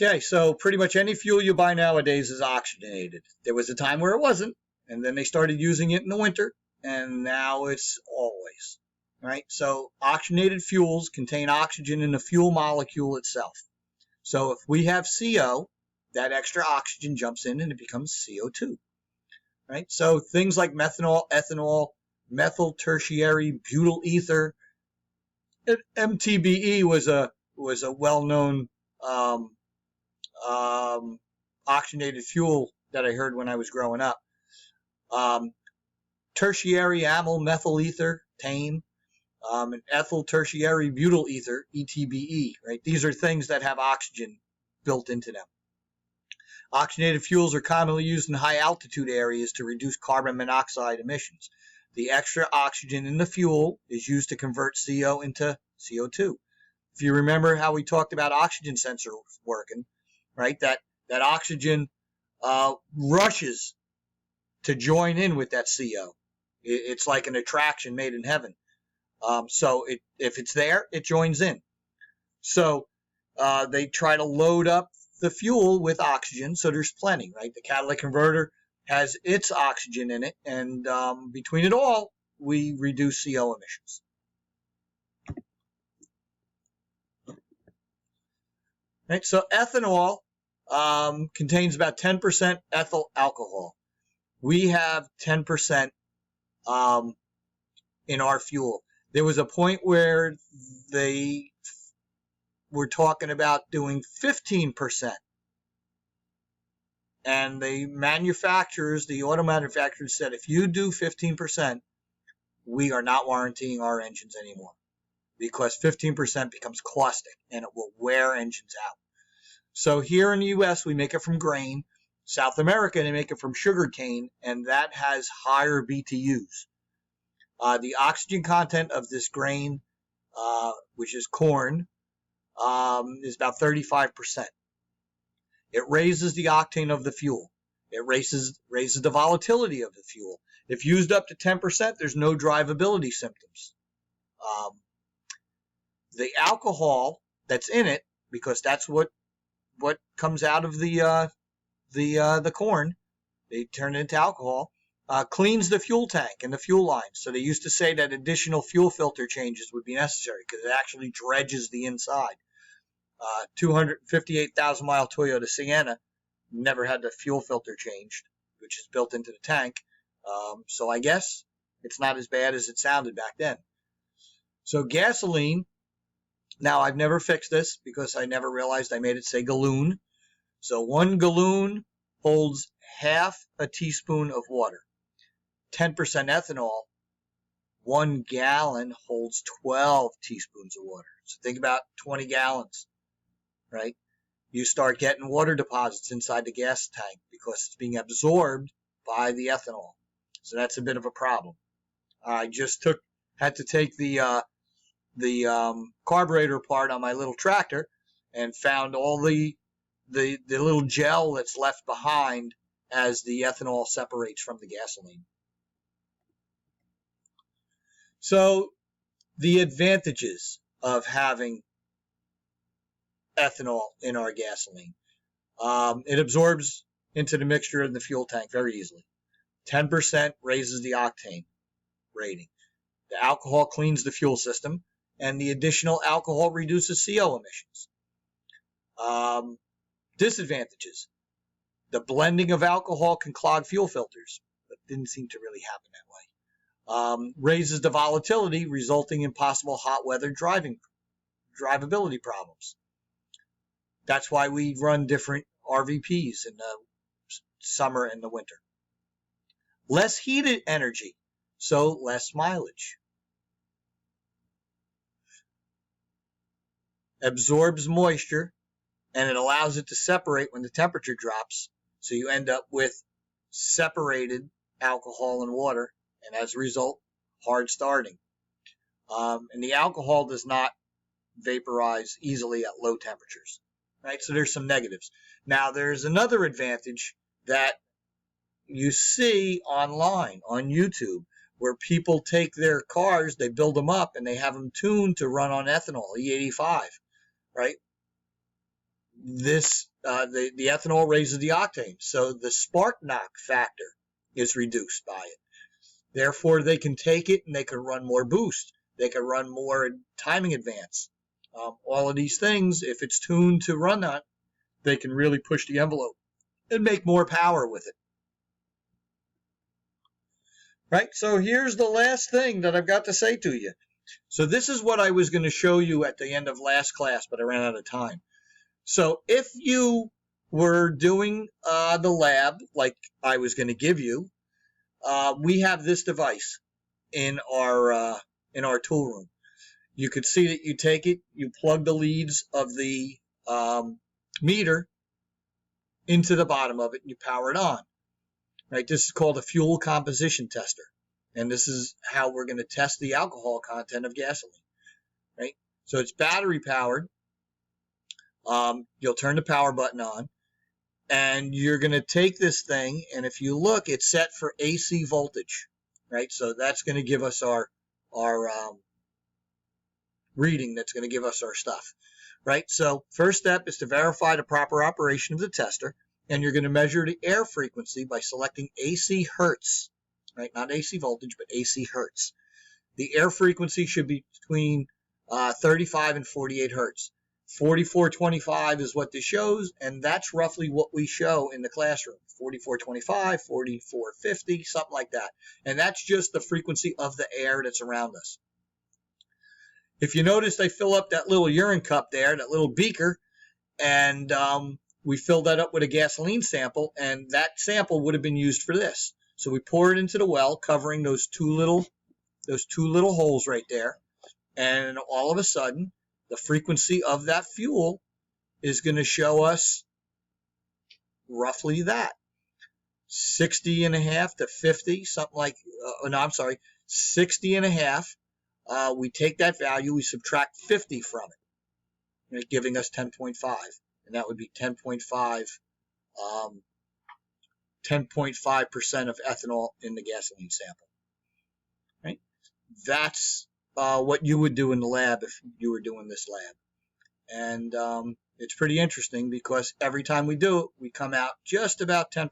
Okay, so pretty much any fuel you buy nowadays is oxygenated. There was a time where it wasn't, and then they started using it in the winter, and now it's always. Right? So oxygenated fuels contain oxygen in the fuel molecule itself. So if we have CO, that extra oxygen jumps in and it becomes CO2. Right? So things like methanol, ethanol, methyl tertiary butyl ether, MTBE was a well-known oxygenated fuel that I heard when I was growing up. Tertiary amyl methyl ether, TAME, and ethyl tertiary butyl ether, ETBE, right? These are things that have oxygen built into them. Oxygenated fuels are commonly used in high altitude areas to reduce carbon monoxide emissions. The extra oxygen in the fuel is used to convert CO into CO2. If you remember how we talked about oxygen sensors working, right? That oxygen rushes to join in with that CO. It's like an attraction made in heaven. So if it's there, it joins in. So they try to load up the fuel with oxygen, so there's plenty, right? The catalytic converter has its oxygen in it, and between it all, we reduce CO emissions. Right, so ethanol contains about 10% ethyl alcohol. We have 10% in our fuel. There was a point where they were talking about doing 15%. And the manufacturers, the auto manufacturers said, if you do 15%, we are not warranting our engines anymore, because 15% becomes caustic and it will wear engines out. So here in the U.S., we make it from grain. South America, they make it from sugar cane, and that has higher BTUs. The oxygen content of this grain, which is corn, is about 35%. It raises the octane of the fuel. It raises the volatility of the fuel. If used up to 10%, there's no drivability symptoms. The alcohol that's in it, because that's what comes out of the corn, they turn it into alcohol, cleans the fuel tank and the fuel lines. So they used to say that additional fuel filter changes would be necessary because it actually dredges the inside. 258,000 mile Toyota Sienna never had the fuel filter changed, which is built into the tank. So I guess it's not as bad as it sounded back then. So gasoline, now I've never fixed this because I never realized I made it say galloon. So 1 galloon holds half a teaspoon of water. 10% ethanol, 1 gallon holds 12 teaspoons of water. So think about 20 gallons, right? You start getting water deposits inside the gas tank because it's being absorbed by the ethanol. So that's a bit of a problem. I just had to take the carburetor apart on my little tractor and found all the little gel that's left behind as the ethanol separates from the gasoline. So the advantages of having ethanol in our gasoline. It absorbs into the mixture in the fuel tank very easily. 10% raises the octane rating. The alcohol cleans the fuel system, and the additional alcohol reduces CO emissions. Disadvantages. The blending of alcohol can clog fuel filters, but didn't seem to really happen that way. Raises the volatility, resulting in possible hot weather drivability problems. That's why we run different RVPs in the summer and the winter. Less heated energy, so less mileage. Absorbs moisture, and it allows it to separate when the temperature drops, so you end up with separated alcohol and water, and as a result, hard starting. And the alcohol does not vaporize easily at low temperatures. Right? So there's some negatives. Now there's another advantage that you see online on YouTube, where people take their cars, they build them up, and they have them tuned to run on ethanol, E85, right? the ethanol raises the octane, so the spark knock factor is reduced by it. Therefore, they can take it and they can run more boost. They can run more timing advance. All of these things, if it's tuned to run that, they can really push the envelope and make more power with it. Right? So here's the last thing that I've got to say to you. So this is what I was going to show you at the end of last class, but I ran out of time. So if you were doing the lab like I was going to give you, we have this device in our tool room. You could see that you take it, you plug the leads of the meter into the bottom of it, and you power it on. Right? This is called a fuel composition tester, and this is how we're going to test the alcohol content of gasoline. Right? So it's battery powered. You'll turn the power button on, and you're going to take this thing, and if you look, it's set for AC voltage. Right? So that's going to give us our reading. That's going to give us our stuff. Right? So first step is to verify the proper operation of the tester. And you're going to measure the air frequency by selecting AC hertz, right? Not AC voltage, but AC hertz. The air frequency should be between 35 and 48 hertz. 4425 is what this shows, and that's roughly what we show in the classroom. 4425, 4450, something like that. And that's just the frequency of the air that's around us. If you notice, I fill up that little urine cup there, that little beaker, and we filled that up with a gasoline sample, and that sample would have been used for this. So we pour it into the well, covering those two little holes right there, and all of a sudden, the frequency of that fuel is going to show us roughly that. 60.5 to 50, something like, 60.5. We take that value, we subtract 50 from it, right, giving us 10.5. And that would be 10.5% of ethanol in the gasoline sample. Right? That's what you would do in the lab if you were doing this lab. And it's pretty interesting because every time we do it, we come out just about 10%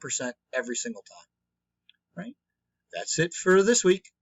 every single time. Right? That's it for this week.